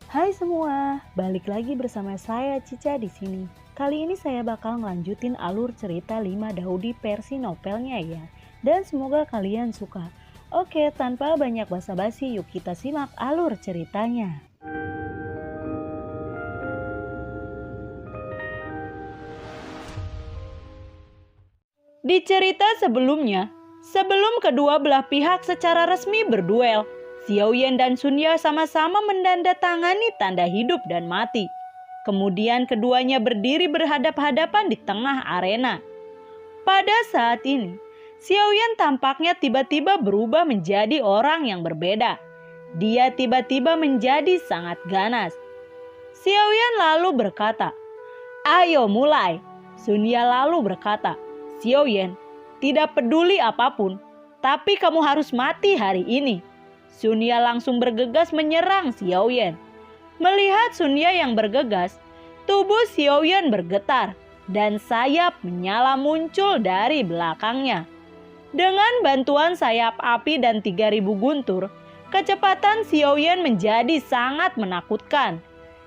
Hai semua, balik lagi bersama saya Cica di sini. Kali ini saya bakal ngelanjutin alur cerita 5 Daudi versi novelnya ya. Dan semoga kalian suka. Oke, tanpa banyak basa-basi yuk kita simak alur ceritanya. Di cerita sebelumnya, sebelum kedua belah pihak secara resmi berduel, Xiao Yan dan Sun Ya sama-sama menandatangani tanda hidup dan mati. Kemudian keduanya berdiri berhadap-hadapan di tengah arena. Pada saat ini, Xiao Yan tampaknya tiba-tiba berubah menjadi orang yang berbeda. Dia tiba-tiba menjadi sangat ganas. Xiao Yan lalu berkata, "Ayo mulai." Sun Ya lalu berkata, "Xiao Yan, tidak peduli apapun, tapi kamu harus mati hari ini." Sun Ya langsung bergegas menyerang Xiao Yan. Melihat Sun Ya yang bergegas, tubuh Xiao Yan bergetar dan sayap menyala muncul dari belakangnya. Dengan bantuan sayap api dan 3.000 guntur, kecepatan Xiao Yan menjadi sangat menakutkan.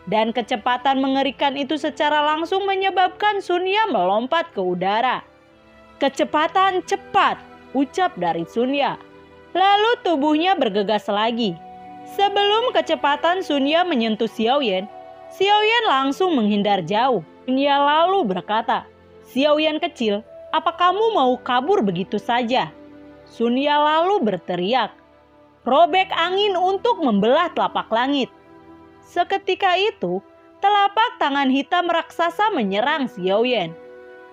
Dan kecepatan mengerikan itu secara langsung menyebabkan Sun Ya melompat ke udara. "Kecepatan cepat," ucap dari Sun Ya. Lalu tubuhnya bergegas lagi. Sebelum kecepatan Sun Ya menyentuh Xiao Yan langsung menghindar jauh. Sun Ya lalu berkata, "Xiao Yan kecil, apa kamu mau kabur begitu saja?" Sun Ya lalu berteriak, "Robek angin untuk membelah telapak langit." Seketika itu, telapak tangan hitam raksasa menyerang Xiao Yan.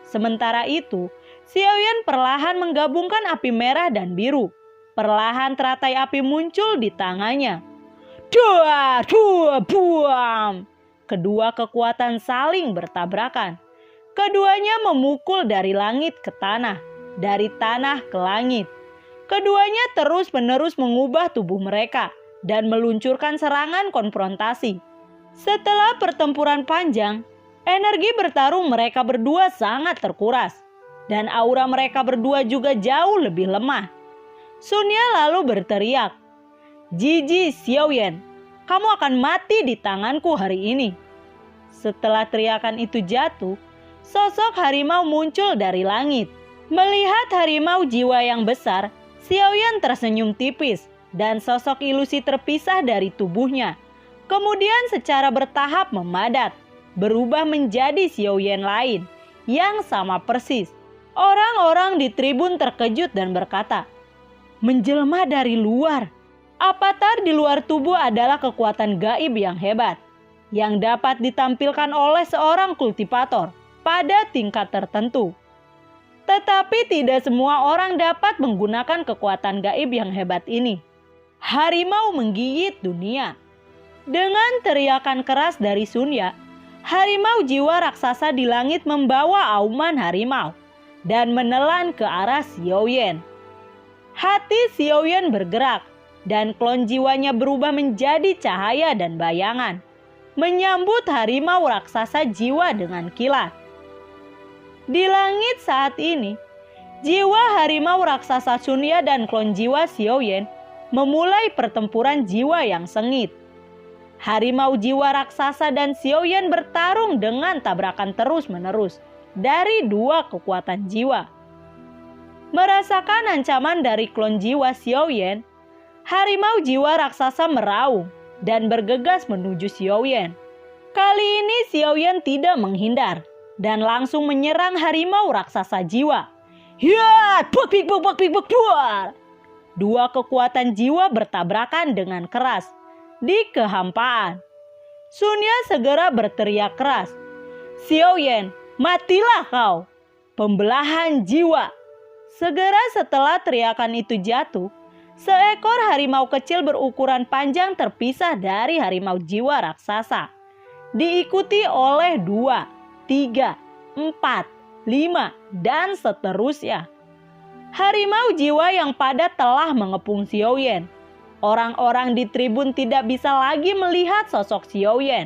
Sementara itu, Xiao Yan perlahan menggabungkan api merah dan biru. Perlahan teratai api muncul di tangannya. Dua, buam. Kedua kekuatan saling bertabrakan. Keduanya memukul dari langit ke tanah, dari tanah ke langit. Keduanya terus-menerus mengubah tubuh mereka dan meluncurkan serangan konfrontasi. Setelah pertempuran panjang, energi bertarung mereka berdua sangat terkuras. Dan aura mereka berdua juga jauh lebih lemah. Sun Ya lalu berteriak, "Jiji Xiao Yan, kamu akan mati di tanganku hari ini." Setelah teriakan itu jatuh, sosok harimau muncul dari langit. Melihat harimau jiwa yang besar, Xiao Yan tersenyum tipis dan sosok ilusi terpisah dari tubuhnya. Kemudian secara bertahap memadat, berubah menjadi Xiao Yan lain yang sama persis. Orang-orang di tribun terkejut dan berkata, "Menjelma dari luar." Avatar di luar tubuh adalah kekuatan gaib yang hebat, yang dapat ditampilkan oleh seorang kultivator pada tingkat tertentu. Tetapi tidak semua orang dapat menggunakan kekuatan gaib yang hebat ini. Harimau menggigit dunia. Dengan teriakan keras dari Sun Ya, harimau jiwa raksasa di langit membawa auman harimau dan menelan ke arah Xiao Yan. Hati Xiao Yan bergerak dan klon jiwanya berubah menjadi cahaya dan bayangan, menyambut harimau raksasa jiwa dengan kilat. Di langit saat ini, jiwa harimau raksasa Sun Ya dan klon jiwa Xiao Yan memulai pertempuran jiwa yang sengit. Harimau jiwa raksasa dan Xiao Yan bertarung dengan tabrakan terus-menerus dari dua kekuatan jiwa. Merasakan ancaman dari klon jiwa Xiao Yan, harimau jiwa raksasa meraung dan bergegas menuju Xiao Yan. Kali ini Xiao Yan tidak menghindar dan langsung menyerang harimau raksasa jiwa. Hiat, buar. Dua kekuatan jiwa bertabrakan dengan keras di kehampaan. Sun Ya segera berteriak keras, "Xiao Yan, matilah kau!" Pembelahan jiwa. Segera setelah teriakan itu jatuh, seekor harimau kecil berukuran panjang terpisah dari harimau jiwa raksasa. Diikuti oleh 2, 3, 4, 5, dan seterusnya. Harimau jiwa yang padat telah mengepung Xiao Yan. Orang-orang di tribun tidak bisa lagi melihat sosok Xiao Yan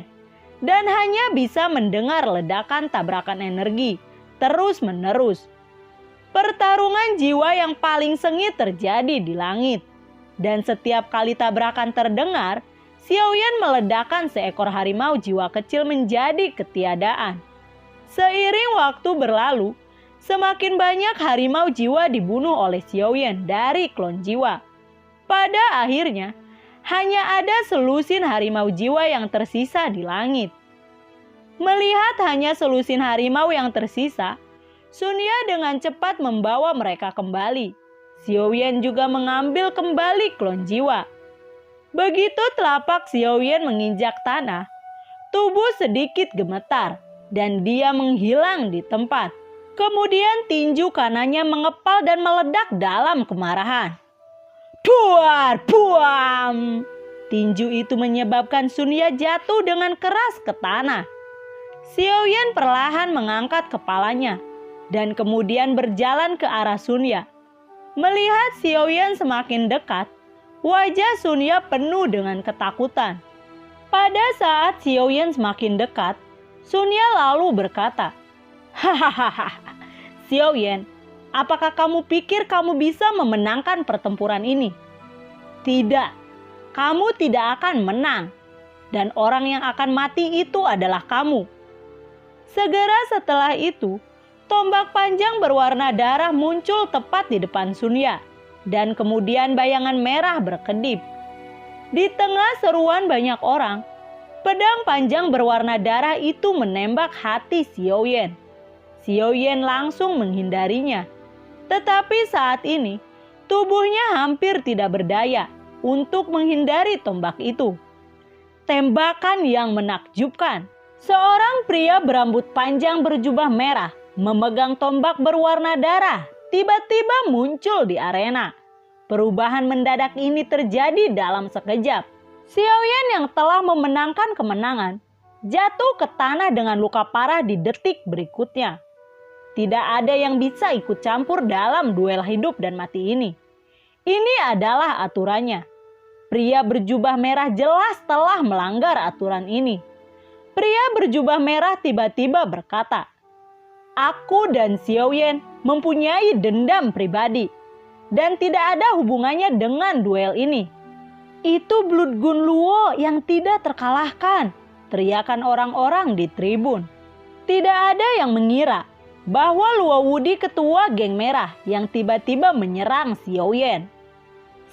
dan hanya bisa mendengar ledakan tabrakan energi terus-menerus. Pertarungan jiwa yang paling sengit terjadi di langit. Dan setiap kali tabrakan terdengar, Xiaoyan meledakkan seekor harimau jiwa kecil menjadi ketiadaan. Seiring waktu berlalu, semakin banyak harimau jiwa dibunuh oleh Xiaoyan dari klon jiwa. Pada akhirnya, hanya ada selusin harimau jiwa yang tersisa di langit. Melihat hanya selusin harimau yang tersisa, Sunya dengan cepat membawa mereka kembali. Xiaoyan juga mengambil kembali klon jiwa. Begitu telapak Xiaoyan menginjak tanah, tubuh sedikit gemetar dan dia menghilang di tempat. Kemudian tinju kanannya mengepal dan meledak dalam kemarahan. Duar, buam! Tinju itu menyebabkan Sunya jatuh dengan keras ke tanah. Xiaoyan perlahan mengangkat kepalanya dan kemudian berjalan ke arah Sunya. Melihat Xiaoyan semakin dekat, wajah Sunya penuh dengan ketakutan. Pada saat Xiaoyan semakin dekat, Sunya lalu berkata, "Hahaha, Xiaoyan, apakah kamu pikir kamu bisa memenangkan pertempuran ini? Tidak, kamu tidak akan menang. Dan orang yang akan mati itu adalah kamu." Segera setelah itu, tombak panjang berwarna darah muncul tepat di depan Sunya. Dan kemudian bayangan merah berkedip. Di tengah seruan banyak orang, pedang panjang berwarna darah itu menembak hati Xiaoyan. Xiaoyan langsung menghindarinya. Tetapi saat ini, tubuhnya hampir tidak berdaya untuk menghindari tombak itu. Tembakan yang menakjubkan. Seorang pria berambut panjang berjubah merah memegang tombak berwarna darah tiba-tiba muncul di arena. Perubahan mendadak ini terjadi dalam sekejap. Xiaoyan yang telah memenangkan kemenangan jatuh ke tanah dengan luka parah di detik berikutnya. Tidak ada yang bisa ikut campur dalam duel hidup dan mati ini. Ini adalah aturannya. Pria berjubah merah jelas telah melanggar aturan ini. Pria berjubah merah tiba-tiba berkata, "Aku dan Xiaoyan mempunyai dendam pribadi dan tidak ada hubungannya dengan duel ini." "Itu Blood Gun Luo yang tidak terkalahkan," teriakan orang-orang di tribun. Tidak ada yang mengira bahwa Luo Wudi ketua geng merah yang tiba-tiba menyerang Xiaoyan.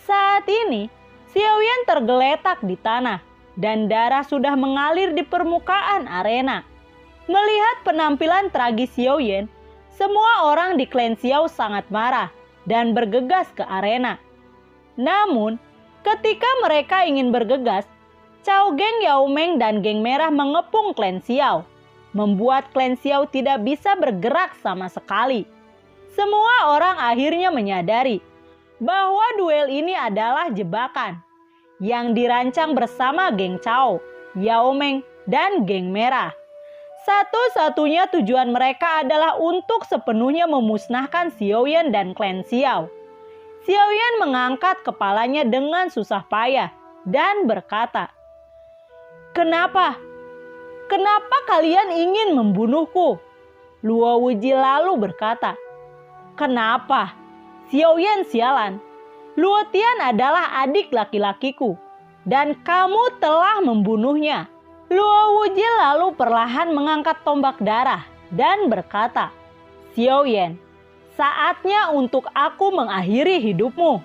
Saat ini, Xiaoyan tergeletak di tanah dan darah sudah mengalir di permukaan arena. Melihat penampilan tragis Xiaoyan, semua orang di klan Xiao sangat marah dan bergegas ke arena. Namun, ketika mereka ingin bergegas, Cao Geng Yao Meng dan geng merah mengepung klan Xiao, membuat klan Xiao tidak bisa bergerak sama sekali. Semua orang akhirnya menyadari bahwa duel ini adalah jebakan yang dirancang bersama geng Cao, Yao Meng, dan geng merah. Satu-satunya tujuan mereka adalah untuk sepenuhnya memusnahkan Xiaoyan dan klan Xiao. Xiaoyan mengangkat kepalanya dengan susah payah dan berkata, "Kenapa? Kenapa kalian ingin membunuhku?" Luo Wuji lalu berkata, "Kenapa? Xiaoyan sialan. Luo Tian adalah adik laki-lakiku dan kamu telah membunuhnya." Luo Wuji lalu perlahan mengangkat tombak darah dan berkata, "Xiaoyan, saatnya untuk aku mengakhiri hidupmu."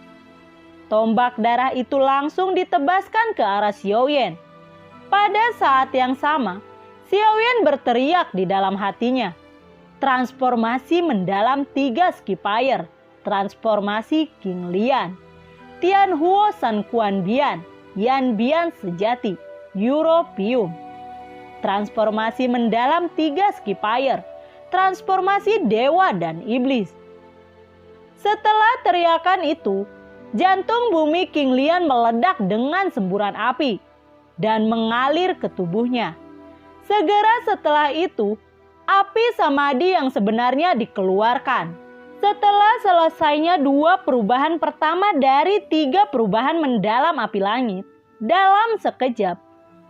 Tombak darah itu langsung ditebaskan ke arah Xiaoyan. Pada saat yang sama, Xiaoyan berteriak di dalam hatinya, "Transformasi mendalam 3 Skipayer, transformasi King Lian, Tian Huo San Kuan Bian, Yan Bian sejati, Europium." Transformasi mendalam 3 Skipayer, transformasi dewa dan iblis. Setelah teriakan itu, jantung bumi King Lian meledak dengan semburan api dan mengalir ke tubuhnya. Segera setelah itu, api samadhi yang sebenarnya dikeluarkan. Setelah selesainya 2 perubahan pertama dari 3 perubahan mendalam api langit, dalam sekejap,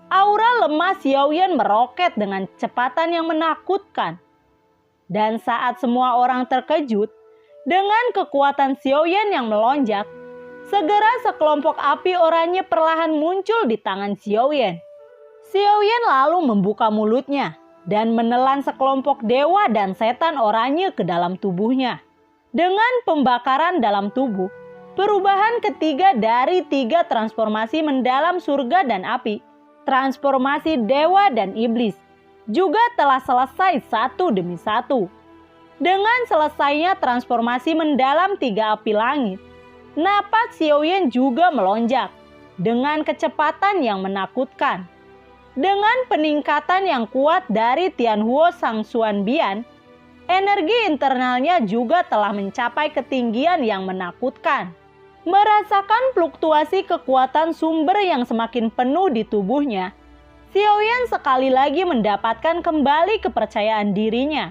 aura lemah Xiaoyan meroket dengan kecepatan yang menakutkan. Dan saat semua orang terkejut dengan kekuatan Xiaoyan yang melonjak, Segera sekelompok api oranye perlahan muncul di tangan Xiaoyan. Xiaoyan lalu membuka mulutnya dan menelan sekelompok dewa dan setan oranye ke dalam tubuhnya. Dengan pembakaran dalam tubuh, perubahan ketiga dari 3 transformasi mendalam surga dan api, transformasi dewa dan iblis, juga telah selesai satu demi satu. Dengan selesainya transformasi mendalam 3 api langit, napas Xiaoyan juga melonjak dengan kecepatan yang menakutkan. Dengan peningkatan yang kuat dari Tianhuo Sang Xuan Bian, energi internalnya juga telah mencapai ketinggian yang menakutkan. Merasakan fluktuasi kekuatan sumber yang semakin penuh di tubuhnya, Xiaoyan sekali lagi mendapatkan kembali kepercayaan dirinya.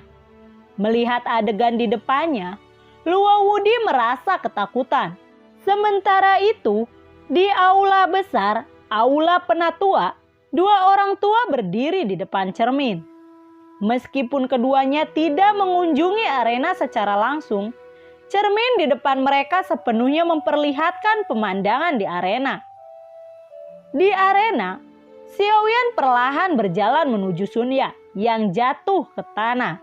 Melihat adegan di depannya, Luo Wudi merasa ketakutan. Sementara itu, di aula besar, aula penatua, 2 orang tua berdiri di depan cermin. Meskipun keduanya tidak mengunjungi arena secara langsung, cermin di depan mereka sepenuhnya memperlihatkan pemandangan di arena. Di arena, Xiaoyan perlahan berjalan menuju Sunya yang jatuh ke tanah.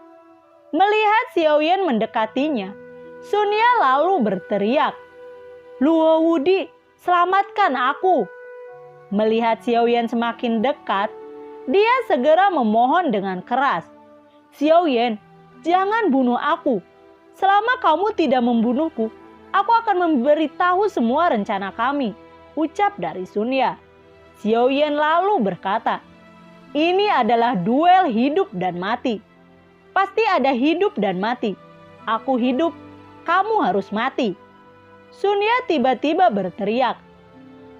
Melihat Xiaoyan mendekatinya, Sunya lalu berteriak, "Luo Wudi, selamatkan aku!" Melihat Xiaoyan semakin dekat, dia segera memohon dengan keras, "Xiaoyan, jangan bunuh aku. Selama kamu tidak membunuhku, aku akan memberitahu semua rencana kami," ucap dari Sunya. Xiaoyan lalu berkata, "Ini adalah duel hidup dan mati. Pasti ada hidup dan mati. Aku hidup, kamu harus mati." Sunya tiba-tiba berteriak,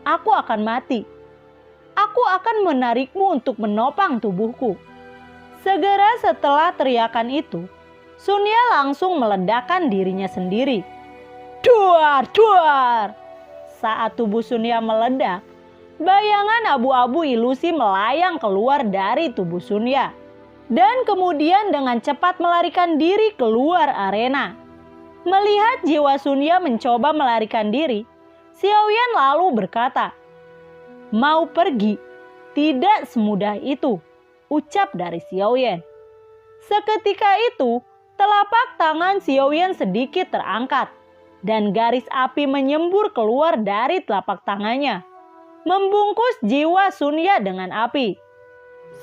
"Aku akan mati. Aku akan menarikmu untuk menopang tubuhku." Segera setelah teriakan itu, Sunya langsung meledakkan dirinya sendiri. Duar, duar! Saat tubuh Sunya meledak, bayangan abu-abu ilusi melayang keluar dari tubuh Sunya. Dan kemudian dengan cepat melarikan diri keluar arena. Melihat jiwa Sunya mencoba melarikan diri, Xiaoyan lalu berkata, "Mau pergi? Tidak semudah itu," ucap dari Xiaoyan. Seketika itu, telapak tangan Xiaoyan sedikit terangkat dan garis api menyembur keluar dari telapak tangannya, membungkus jiwa Sunya dengan api.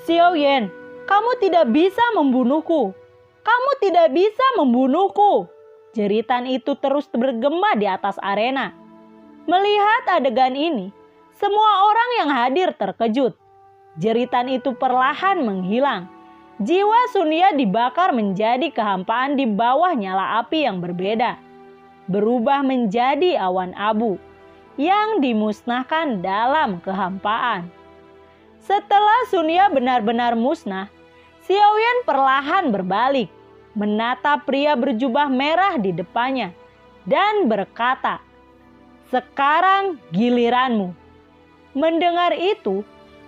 "Xiaoyan, kamu tidak bisa membunuhku. Kamu tidak bisa membunuhku." Jeritan itu terus bergema di atas arena. Melihat adegan ini, semua orang yang hadir terkejut. Jeritan itu perlahan menghilang. Jiwa Sunya dibakar menjadi kehampaan di bawah nyala api yang berbeda. Berubah menjadi awan abu yang dimusnahkan dalam kehampaan. Setelah Sunya benar-benar musnah, Xiaoyan perlahan berbalik, menatap pria berjubah merah di depannya, dan berkata, "Sekarang giliranmu." Mendengar itu,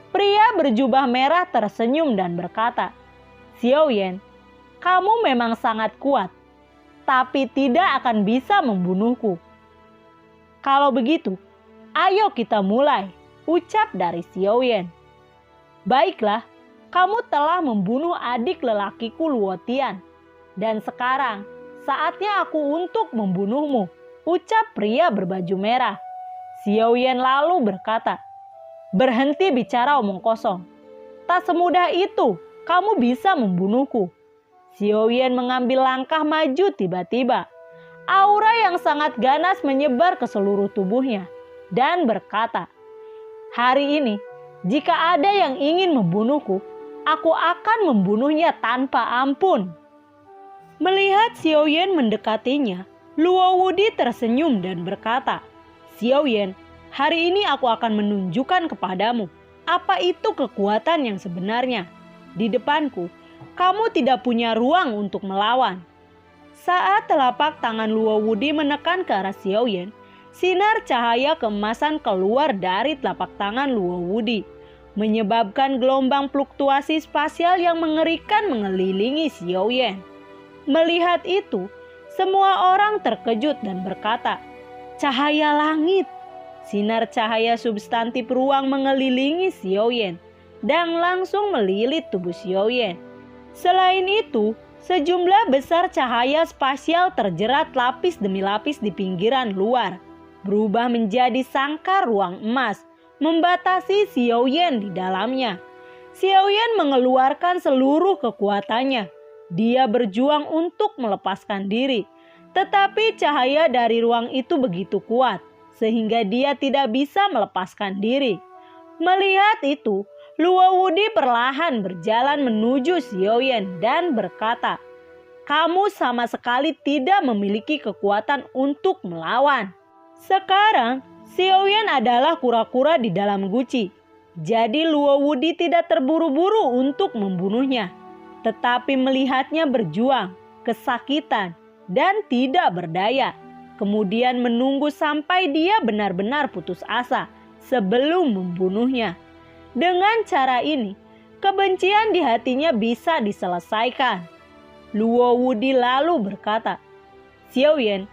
pria berjubah merah tersenyum dan berkata, "Xiaoyan, kamu memang sangat kuat, tapi tidak akan bisa membunuhku." "Kalau begitu, ayo kita mulai," ucap dari Xiaoyan. "Baiklah, kamu telah membunuh adik lelakiku Luo Tian, dan sekarang saatnya aku untuk membunuhmu," ucap pria berbaju merah. Xiaoyan lalu berkata, "Berhenti bicara omong kosong. Tak semudah itu kamu bisa membunuhku." Xiaoyan mengambil langkah maju tiba-tiba. Aura yang sangat ganas menyebar ke seluruh tubuhnya dan berkata, "Hari ini, jika ada yang ingin membunuhku, aku akan membunuhnya tanpa ampun." Melihat Xiaoyan mendekatinya, Luo Wudi tersenyum dan berkata, "Xiaoyan, hari ini aku akan menunjukkan kepadamu apa itu kekuatan yang sebenarnya. Di depanku, kamu tidak punya ruang untuk melawan." Saat telapak tangan Luo Wudi menekan ke arah Xiaoyan, sinar cahaya keemasan keluar dari telapak tangan Luo Wudi, menyebabkan gelombang fluktuasi spasial yang mengerikan mengelilingi Xiaoyan. Melihat itu, semua orang terkejut dan berkata, cahaya langit. Sinar cahaya substantif ruang mengelilingi Xiaoyan dan langsung melilit tubuh Xiaoyan. Selain itu, sejumlah besar cahaya spasial terjerat lapis demi lapis di pinggiran luar, berubah menjadi sangkar ruang emas, membatasi Xiaoyan di dalamnya. Xiaoyan mengeluarkan seluruh kekuatannya. Dia berjuang untuk melepaskan diri, tetapi cahaya dari ruang itu begitu kuat, sehingga dia tidak bisa melepaskan diri. Melihat itu, Luo Wudi perlahan berjalan menuju Xiaoyan dan berkata, "Kamu sama sekali tidak memiliki kekuatan untuk melawan." Sekarang, Xiaoyan adalah kura-kura di dalam guci. Jadi Luo Wudi tidak terburu-buru untuk membunuhnya, tetapi melihatnya berjuang, kesakitan, dan tidak berdaya. Kemudian menunggu sampai dia benar-benar putus asa sebelum membunuhnya. Dengan cara ini, kebencian di hatinya bisa diselesaikan. Luo Wudi lalu berkata, "Xiaoyan,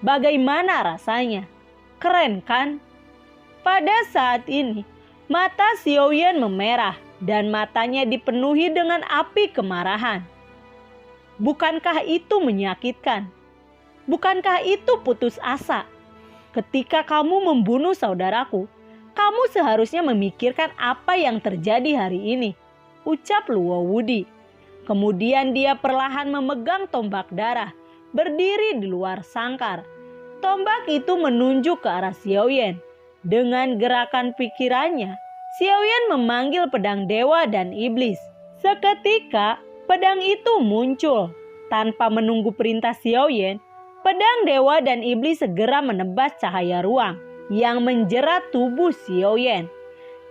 bagaimana rasanya? Keren kan?" Pada saat ini, mata Xiaoyan memerah dan matanya dipenuhi dengan api kemarahan. Bukankah itu menyakitkan? Bukankah itu putus asa? Ketika kamu membunuh saudaraku, kamu seharusnya memikirkan apa yang terjadi hari ini, ucap Luo Wudi. Kemudian dia perlahan memegang tombak darah, berdiri di luar sangkar. Tombak itu menunjuk ke arah Xiaoyan. Dengan gerakan pikirannya, Xiaoyan memanggil pedang dewa dan iblis. Seketika, pedang itu muncul. Tanpa menunggu perintah Xiaoyan, pedang dewa dan iblis segera menebas cahaya ruang yang menjerat tubuh Xiaoyan.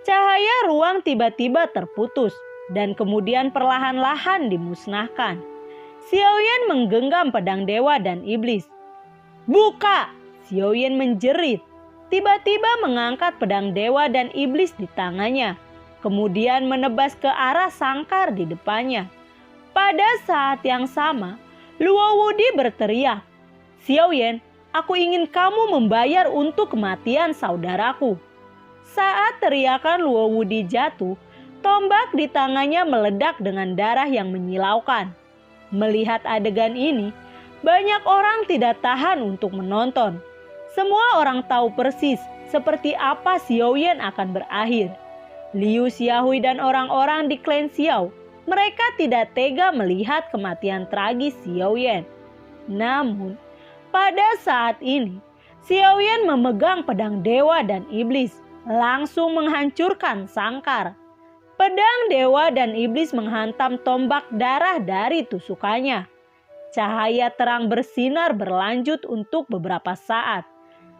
Cahaya ruang tiba-tiba terputus dan kemudian perlahan-lahan dimusnahkan. Xiaoyan menggenggam pedang dewa dan iblis. "Buka!" Xiaoyan menjerit. Tiba-tiba mengangkat pedang dewa dan iblis di tangannya, kemudian menebas ke arah sangkar di depannya. Pada saat yang sama, Luo Wudi berteriak, "Xiaoyan, aku ingin kamu membayar untuk kematian saudaraku." Saat teriakan Luo Wudi jatuh, tombak di tangannya meledak dengan darah yang menyilaukan. Melihat adegan ini, banyak orang tidak tahan untuk menonton. Semua orang tahu persis seperti apa Xiaoyan akan berakhir. Liu Xiaohui dan orang-orang di klan Xiao, mereka tidak tega melihat kematian tragis Xiaoyan. Namun, pada saat ini, Xiaoyan memegang pedang dewa dan iblis, langsung menghancurkan sangkar. Pedang dewa dan iblis menghantam tombak darah dari tusukannya. Cahaya terang bersinar berlanjut untuk beberapa saat,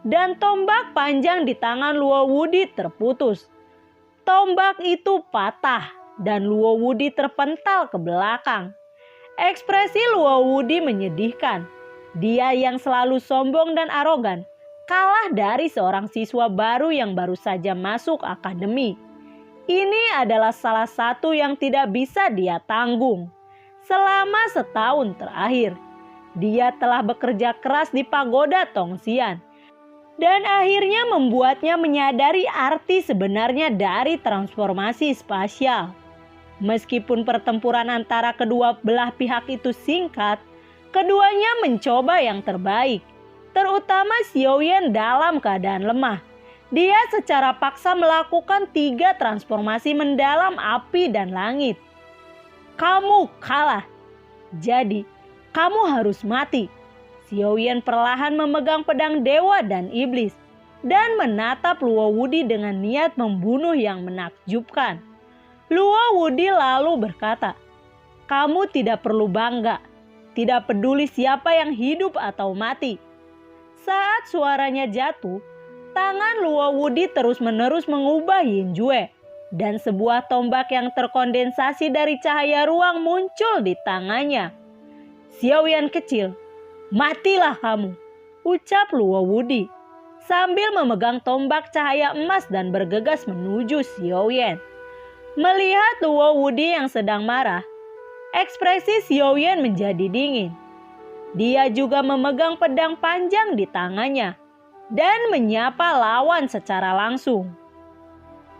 dan tombak panjang di tangan Luo Wudi terputus. Tombak itu patah dan Luo Wudi terpental ke belakang. Ekspresi Luo Wudi menyedihkan. Dia yang selalu sombong dan arogan kalah dari seorang siswa baru yang baru saja masuk akademi. Ini adalah salah satu yang tidak bisa dia tanggung. Selama setahun terakhir, dia telah bekerja keras di pagoda Tongxian dan akhirnya membuatnya menyadari arti sebenarnya dari transformasi spasial. Meskipun pertempuran antara kedua belah pihak itu singkat, keduanya mencoba yang terbaik, terutama Xiaoyan dalam keadaan lemah. Dia secara paksa melakukan 3 transformasi mendalam api dan langit. "Kamu kalah, jadi kamu harus mati." Xiaoyan perlahan memegang pedang dewa dan iblis dan menatap Luo Wudi dengan niat membunuh yang menakjubkan. Luo Wudi lalu berkata, "Kamu tidak perlu bangga, tidak peduli siapa yang hidup atau mati." Saat suaranya jatuh, tangan Luo Wudi terus-menerus mengubah Yin Jue, dan sebuah tombak yang terkondensasi dari cahaya ruang muncul di tangannya. "Xiaoyan kecil, matilah kamu," ucap Luo Wudi sambil memegang tombak cahaya emas dan bergegas menuju Xiaoyan. Melihat Luo Wudi yang sedang marah, ekspresi Xiaoyan menjadi dingin. Dia juga memegang pedang panjang di tangannya. dan menyapa lawan secara langsung.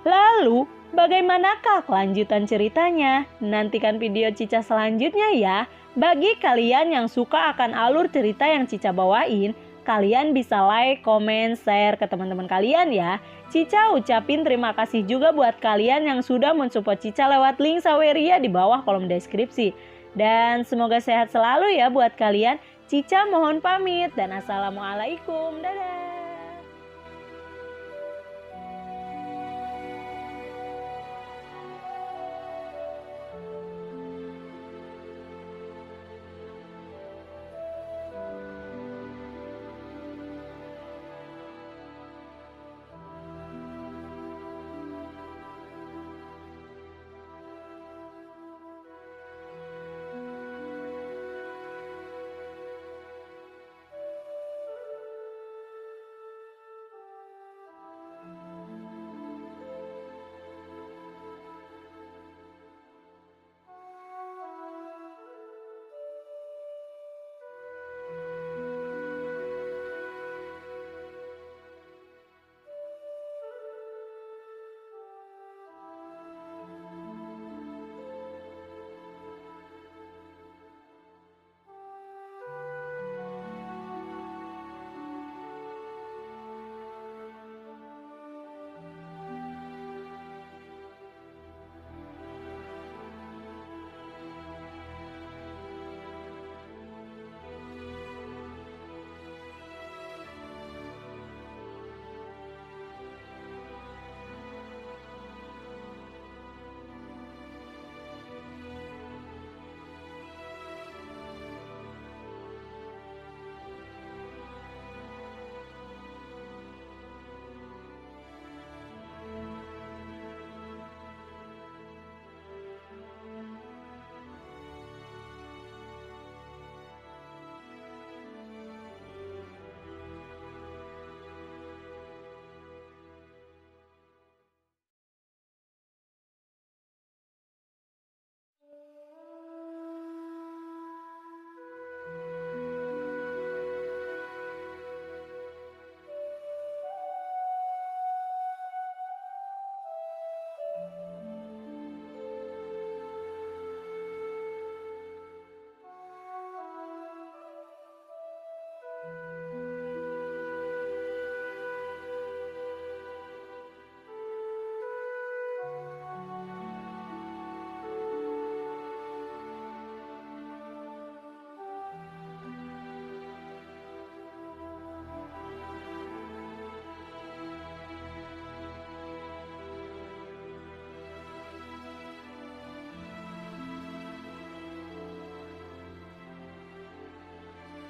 Lalu, bagaimanakah kelanjutan ceritanya? Nantikan video Cica selanjutnya ya. Bagi kalian yang suka akan alur cerita yang Cica bawain, kalian bisa like, komen, share ke teman-teman kalian ya. Cica ucapin terima kasih juga buat kalian yang sudah mensupport Cica lewat link Saweria di bawah kolom deskripsi. Dan semoga sehat selalu ya buat kalian. Cica mohon pamit dan assalamualaikum. Dadah.